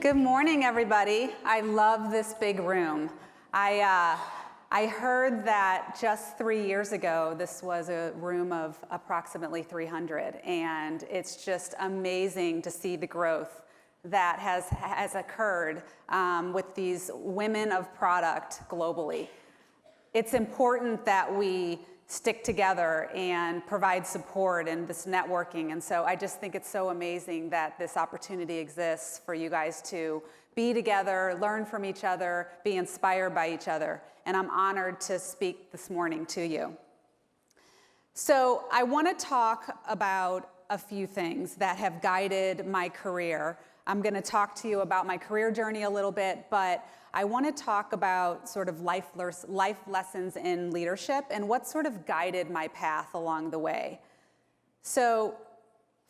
Good morning, everybody. I love this big room. I heard that just 3 years ago, this was a room of approximately 300, and it's just amazing to see the growth that has occurred with these women of product globally. It's important that we stick together and provide support and this networking. And so I just think it's so amazing that this opportunity exists for you guys to be together, learn from each other, be inspired by each other. And I'm honored to speak this morning to you. So I want to talk about a few things that have guided my career. I'm going to talk to you about my career journey a little bit, but I want to talk about sort of life lessons in leadership and what sort of guided my path along the way. So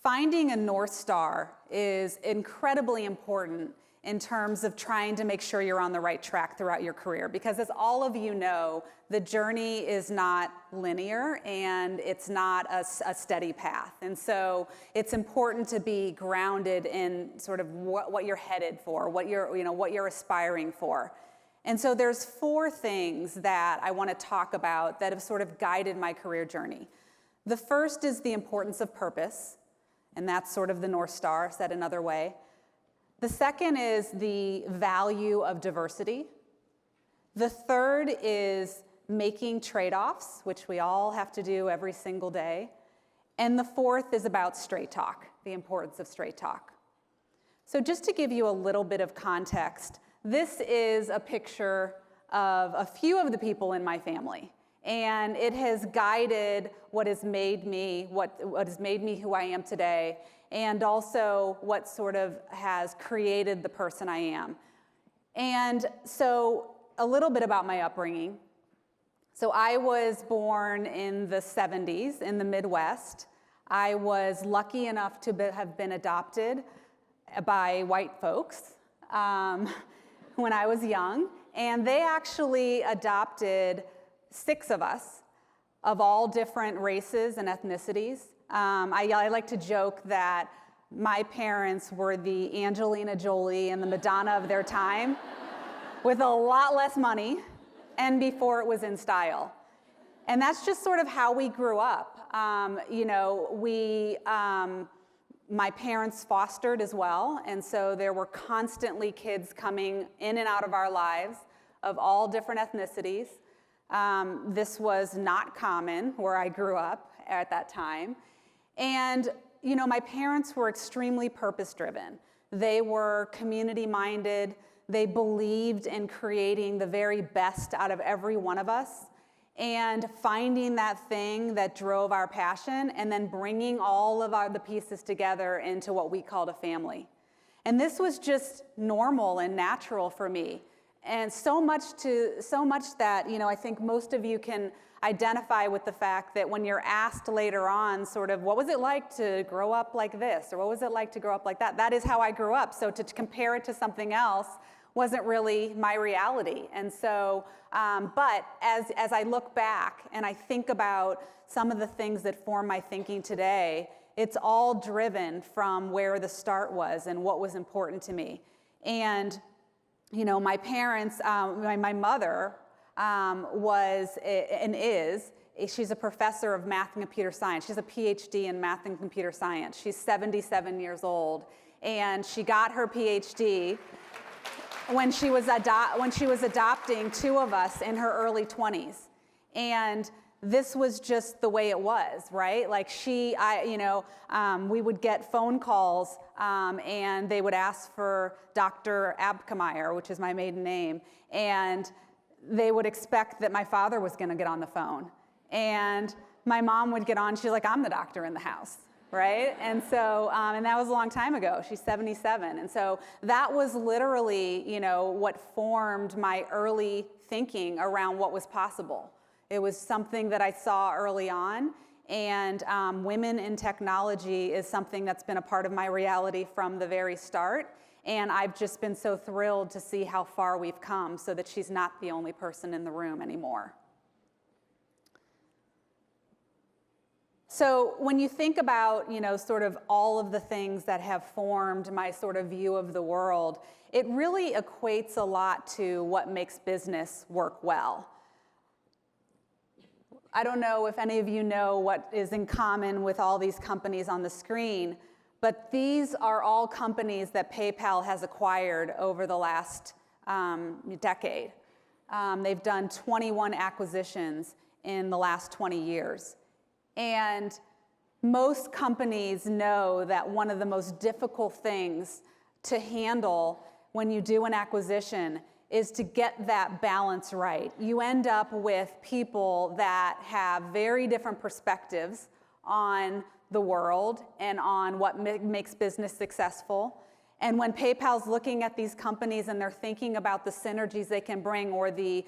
finding a North Star is incredibly important in terms of trying to make sure you're on the right track throughout your career. Because as all of you know, the journey is not linear and it's not a steady path. And so it's important to be grounded in sort of what you're headed for, what you're aspiring for. And so there's 4 things that I want to talk about that have sort of guided my career journey. The first is the importance of purpose, and that's sort of the North Star, said another way. The second is the value of diversity. The third is making trade-offs, which we all have to do every single day. And the fourth is about straight talk, the importance of straight talk. So just to give you a little bit of context, this is a picture of a few of the people in my family. And it has guided what has made me who I am today, and also what sort of has created the person I am. And so a little bit about my upbringing. So I was born in the 70s in the Midwest. I was lucky enough to have been adopted by white folks when I was young. And they actually adopted 6 of us of all different races and ethnicities. I like to joke that my parents were the Angelina Jolie and the Madonna of their time with a lot less money and before it was in style. And that's just sort of how we grew up. My parents fostered as well, and so there were constantly kids coming in and out of our lives of all different ethnicities. This was not common where I grew up at that time. And, my parents were extremely purpose-driven. They were community-minded. They believed in creating the very best out of every one of us and finding that thing that drove our passion and then bringing all of the pieces together into what we called a family. And this was just normal and natural for me. And so much that, I think most of you can identify with the fact that when you're asked later on sort of, what was it like to grow up like this? Or what was it like to grow up like that? That is how I grew up. So to compare it to something else wasn't really my reality. And so, but as I look back and I think about some of the things that form my thinking today, it's all driven from where the start was and what was important to me. And my parents, my mother was and is, she's a professor of math and computer science. She's a PhD in math and computer science. She's 77 years old, and she got her PhD when she was adopting 2 of us in her early 20s. And this was just the way it was, right? Like we would get phone calls and they would ask for Dr. Abkemeyer, which is my maiden name, and they would expect that my father was going to get on the phone. And my mom would get on, she's like, I'm the doctor in the house, right? And so, and that was a long time ago. She's 77. And so that was literally, what formed my early thinking around what was possible. It was something that I saw early on, and women in technology is something that's been a part of my reality from the very start, and I've just been so thrilled to see how far we've come so that she's not the only person in the room anymore. so when you think about, sort of all of the things that have formed my sort of view of the world, it really equates a lot to what makes business work well. I don't know if any of you know what is in common with all these companies on the screen, but these are all companies that PayPal has acquired over the last decade. They've done 21 acquisitions in the last 20 years. And most companies know that one of the most difficult things to handle when you do an acquisition is to get that balance right. You end up with people that have very different perspectives on the world and on what makes business successful. And when PayPal's looking at these companies and they're thinking about the synergies they can bring or the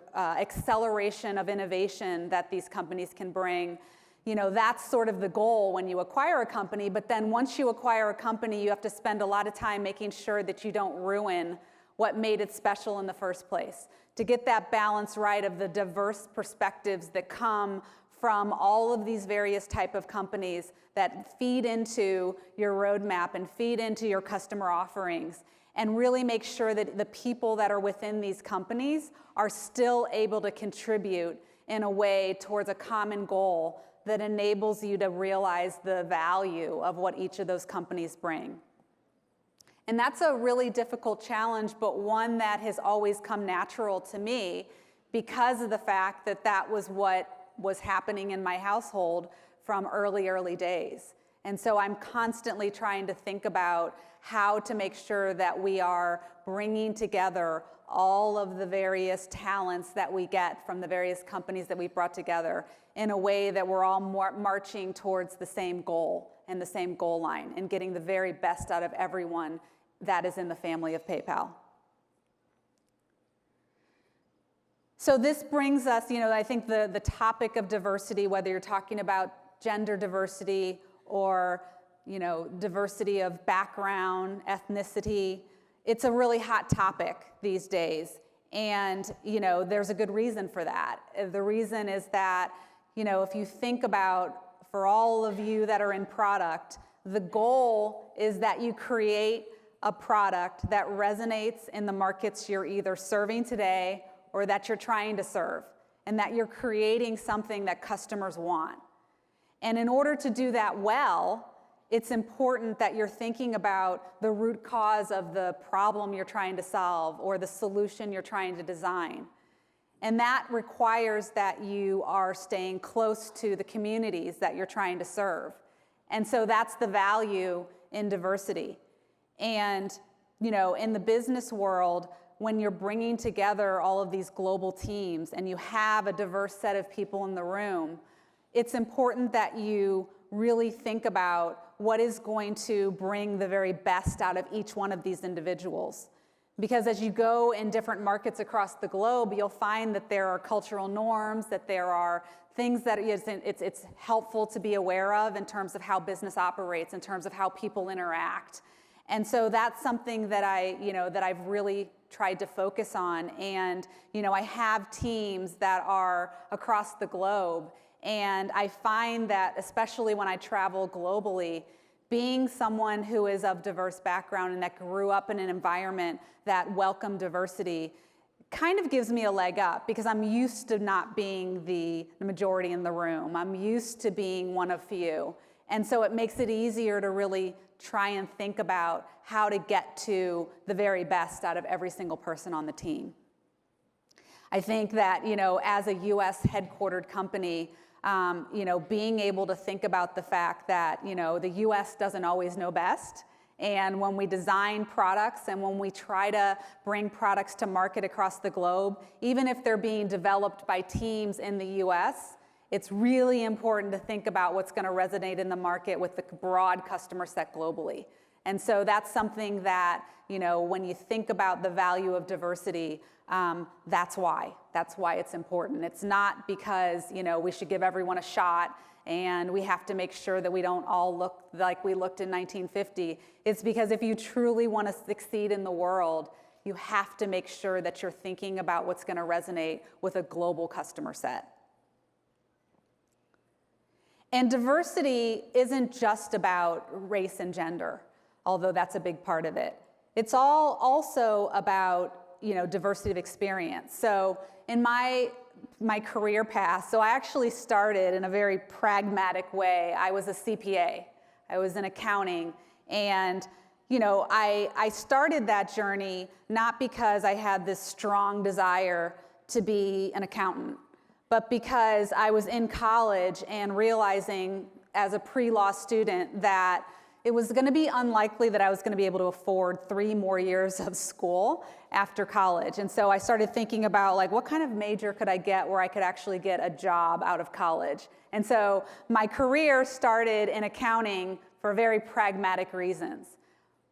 acceleration of innovation that these companies can bring, that's sort of the goal when you acquire a company. But then once you acquire a company, you have to spend a lot of time making sure that you don't ruin what made it special in the first place. To get that balance right of the diverse perspectives that come from all of these various type of companies that feed into your roadmap and feed into your customer offerings, and really make sure that the people that are within these companies are still able to contribute in a way towards a common goal that enables you to realize the value of what each of those companies bring. And that's a really difficult challenge, but one that has always come natural to me because of the fact that that was what was happening in my household from early days. And so I'm constantly trying to think about how to make sure that we are bringing together all of the various talents that we get from the various companies that we've brought together in a way that we're all marching towards the same goal and the same goal line and getting the very best out of everyone that is in the family of PayPal. So this brings us, I think the topic of diversity, whether you're talking about gender diversity or, diversity of background, ethnicity, it's a really hot topic these days. And, there's a good reason for that. The reason is that, if you think about, for all of you that are in product, the goal is that you create a product that resonates in the markets you're either serving today or that you're trying to serve, and that you're creating something that customers want. And in order to do that well, it's important that you're thinking about the root cause of the problem you're trying to solve or the solution you're trying to design. And that requires that you are staying close to the communities that you're trying to serve. And so that's the value in diversity. And, in the business world, when you're bringing together all of these global teams and you have a diverse set of people in the room, it's important that you really think about what is going to bring the very best out of each one of these individuals. Because as you go in different markets across the globe, you'll find that there are cultural norms, that there are things that it's helpful to be aware of in terms of how business operates, in terms of how people interact. And so that's something that I've really tried to focus on. And, I have teams that are across the globe. And I find that, especially when I travel globally, being someone who is of diverse background and that grew up in an environment that welcomed diversity kind of gives me a leg up, because I'm used to not being the majority in the room. I'm used to being one of few. And so it makes it easier to really try and think about how to get to the very best out of every single person on the team. I think that, as a US headquartered company, being able to think about the fact that, the US doesn't always know best. And when we design products and when we try to bring products to market across the globe, even if they're being developed by teams in the US, it's really important to think about what's going to resonate in the market with the broad customer set globally. And so that's something that, when you think about the value of diversity, that's why it's important. It's not because, we should give everyone a shot and we have to make sure that we don't all look like we looked in 1950. It's because if you truly want to succeed in the world, you have to make sure that you're thinking about what's going to resonate with a global customer set. And diversity isn't just about race and gender, although that's a big part of it. It's all also about, diversity of experience. So in my career path, so I actually started in a very pragmatic way. I was a CPA. I was in accounting, and I started that journey not because I had this strong desire to be an accountant, but because I was in college and realizing as a pre-law student that it was going to be unlikely that I was going to be able to afford 3 more years of school after college. And so I started thinking about what kind of major could I get where I could actually get a job out of college. And so my career started in accounting for very pragmatic reasons.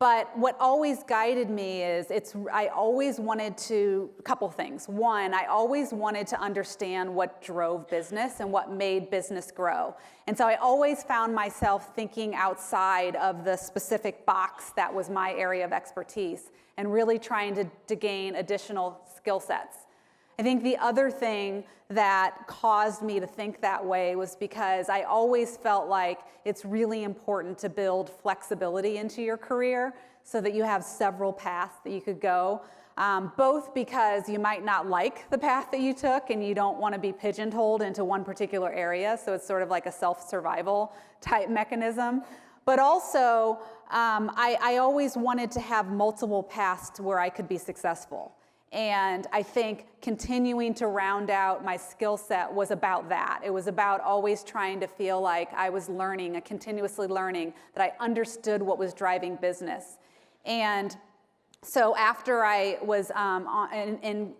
But what always guided me is I always wanted to, a couple things. One, I always wanted to understand what drove business and what made business grow. And so I always found myself thinking outside of the specific box that was my area of expertise and really trying to gain additional skill sets. I think the other thing that caused me to think that way was because I always felt like it's really important to build flexibility into your career so that you have several paths that you could go, both because you might not like the path that you took and you don't want to be pigeonholed into one particular area, so it's sort of like a self-survival type mechanism, but also I always wanted to have multiple paths to where I could be successful. And I think continuing to round out my skill set was about that. It was about always trying to feel like I was learning, continuously learning, that I understood what was driving business. And so after I was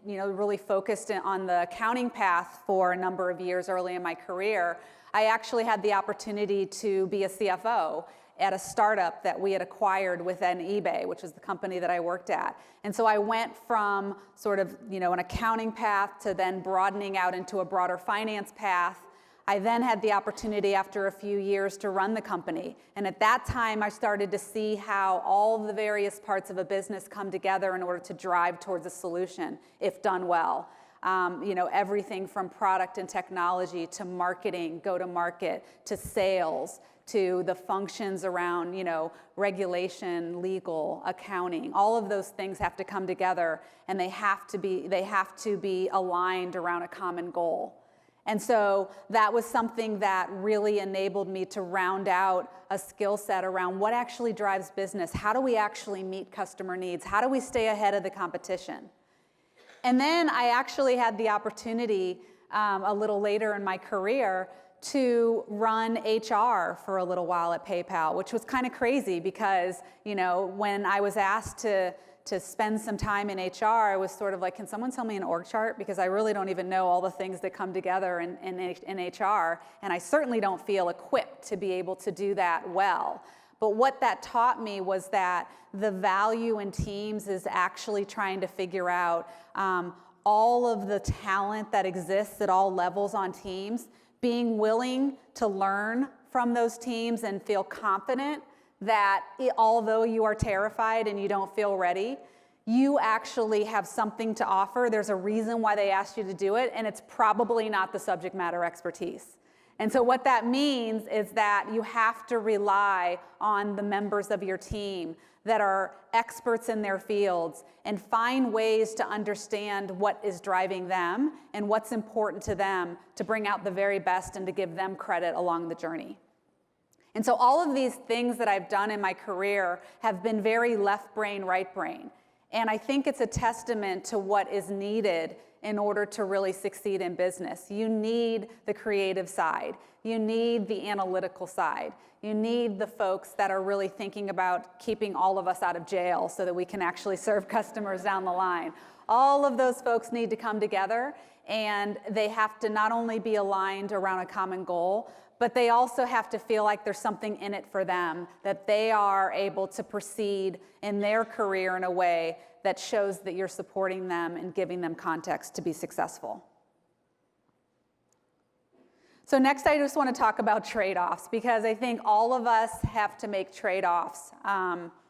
really focused on the accounting path for a number of years early in my career, I actually had the opportunity to be a CFO at a startup that we had acquired within eBay, which is the company that I worked at. And so I went from sort of, an accounting path to then broadening out into a broader finance path. I then had the opportunity after a few years to run the company. And at that time, I started to see how all the various parts of a business come together in order to drive towards a solution, if done well. Everything from product and technology to marketing, go-to-market, to sales, to the functions around, regulation, legal, accounting. All of those things have to come together, and they have to be aligned around a common goal. And so that was something that really enabled me to round out a skill set around what actually drives business. How do we actually meet customer needs? How do we stay ahead of the competition? And then I actually had the opportunity a little later in my career to run HR for a little while at PayPal, which was kind of crazy because, when I was asked to spend some time in HR, I was sort of like, can someone tell me an org chart? Because I really don't even know all the things that come together in HR, and I certainly don't feel equipped to be able to do that well. But what that taught me was that the value in teams is actually trying to figure out all of the talent that exists at all levels on teams, being willing to learn from those teams and feel confident that although you are terrified and you don't feel ready, you actually have something to offer. There's a reason why they asked you to do it, and it's probably not the subject matter expertise. And so what that means is that you have to rely on the members of your team that are experts in their fields and find ways to understand what is driving them and what's important to them to bring out the very best and to give them credit along the journey. And so all of these things that I've done in my career have been very left brain, right brain. And I think it's a testament to what is needed in order to really succeed in business. You need the creative side. You need the analytical side. You need the folks that are really thinking about keeping all of us out of jail so that we can actually serve customers down the line. All of those folks need to come together, and they have to not only be aligned around a common goal, but they also have to feel like there's something in it for them, that they are able to proceed in their career in a way that shows that you're supporting them and giving them context to be successful. So next, I just want to talk about trade-offs, because I think all of us have to make trade-offs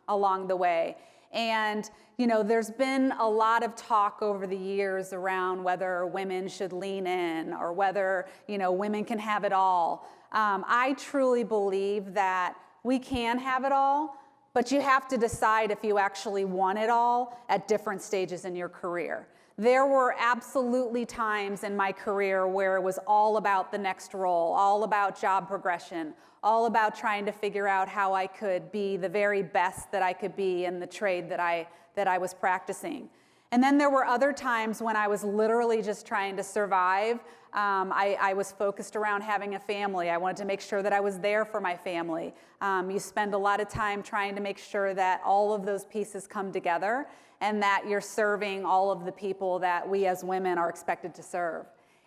along the way. And there's been a lot of talk over the years around whether women should lean in or whether women can have it all. I truly believe that we can have it all, but you have to decide if you actually want it all at different stages in your career. There were absolutely times in my career where it was all about the next role, all about job progression, all about trying to figure out how I could be the very best that I could be in the trade that I was practicing. And then there were other times when I was literally just trying to survive. I was focused around having a family. I wanted to make sure that I was there for my family. You spend a lot of time trying to make sure that all of those pieces come together and that you're serving all of the people that we as women are expected to serve.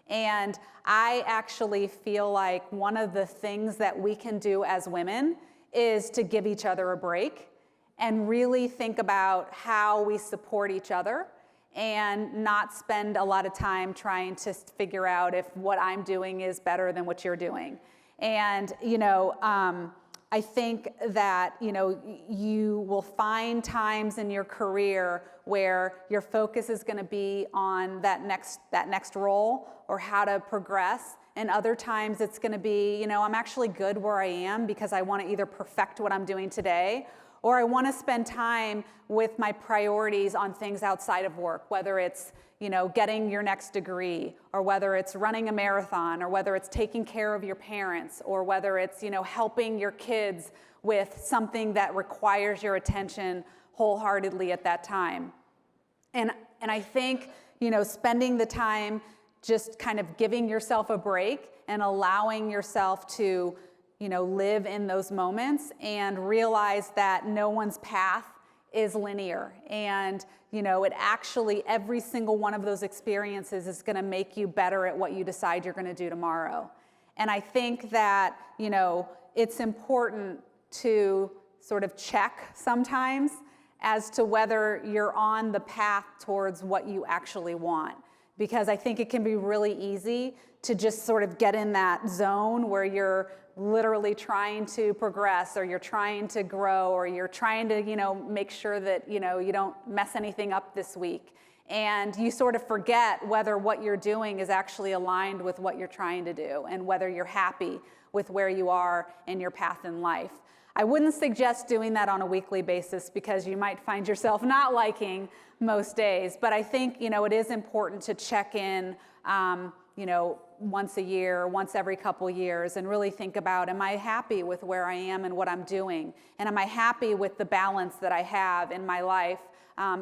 And I actually feel like one of the things that we can do as women is to give each other a break and really think about how we support each other and not spend a lot of time trying to figure out if what I'm doing is better than what you're doing. And, I think that, you will find times in your career where your focus is going to be on that next role or how to progress. And other times it's going to be, I'm actually good where I am because I want to either perfect what I'm doing today, or I want to spend time with my priorities on things outside of work, whether it's, getting your next degree, or whether it's running a marathon, or whether it's taking care of your parents, or whether it's, helping your kids with something that requires your attention wholeheartedly at that time. And I think, spending the time just kind of giving yourself a break and allowing yourself to live in those moments and realize that no one's path is linear. And, it actually, every single one of those experiences is going to make you better at what you decide you're going to do tomorrow. And I think that, it's important to sort of check sometimes as to whether you're on the path towards what you actually want. Because I think it can be really easy to just sort of get in that zone where you're literally trying to progress, or you're trying to grow, or you're trying to, make sure that, you don't mess anything up this week. And you sort of forget whether what you're doing is actually aligned with what you're trying to do and whether you're happy with where you are in your path in life. I wouldn't suggest doing that on a weekly basis because you might find yourself not liking most days. But I think, it is important to check in, once a year, once every couple years, and really think about, am I happy with where I am and what I'm doing? And am I happy with the balance that I have in my life,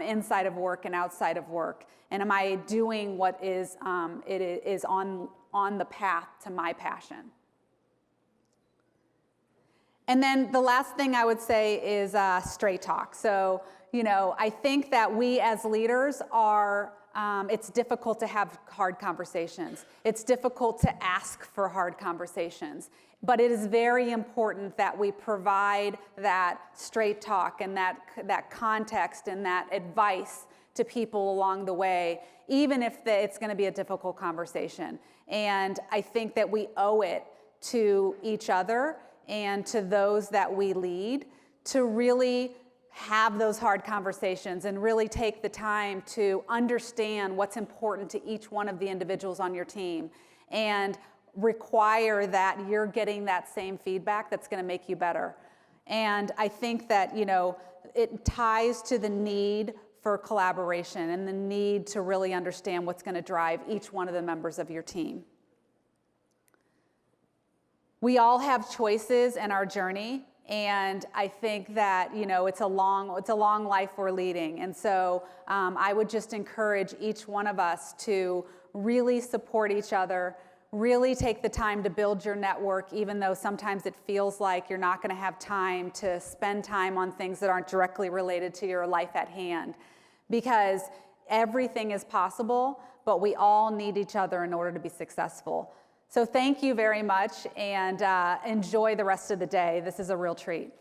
inside of work and outside of work? And am I doing what is on the path to my passion? And then the last thing I would say is straight talk. So, I think that we as leaders are, it's difficult to have hard conversations. It's difficult to ask for hard conversations. But it is very important that we provide that straight talk and that context and that advice to people along the way, even if it's going to be a difficult conversation. And I think that we owe it to each other and to those that we lead to really have those hard conversations and really take the time to understand what's important to each one of the individuals on your team and require that you're getting that same feedback that's going to make you better. And I think that, it ties to the need for collaboration and the need to really understand what's going to drive each one of the members of your team. We all have choices in our journey, and I think that it's a long life we're leading. And so I would just encourage each one of us to really support each other, really take the time to build your network, even though sometimes it feels like you're not going to have time to spend time on things that aren't directly related to your life at hand. Because everything is possible, but we all need each other in order to be successful. So thank you very much, and enjoy the rest of the day. This is a real treat.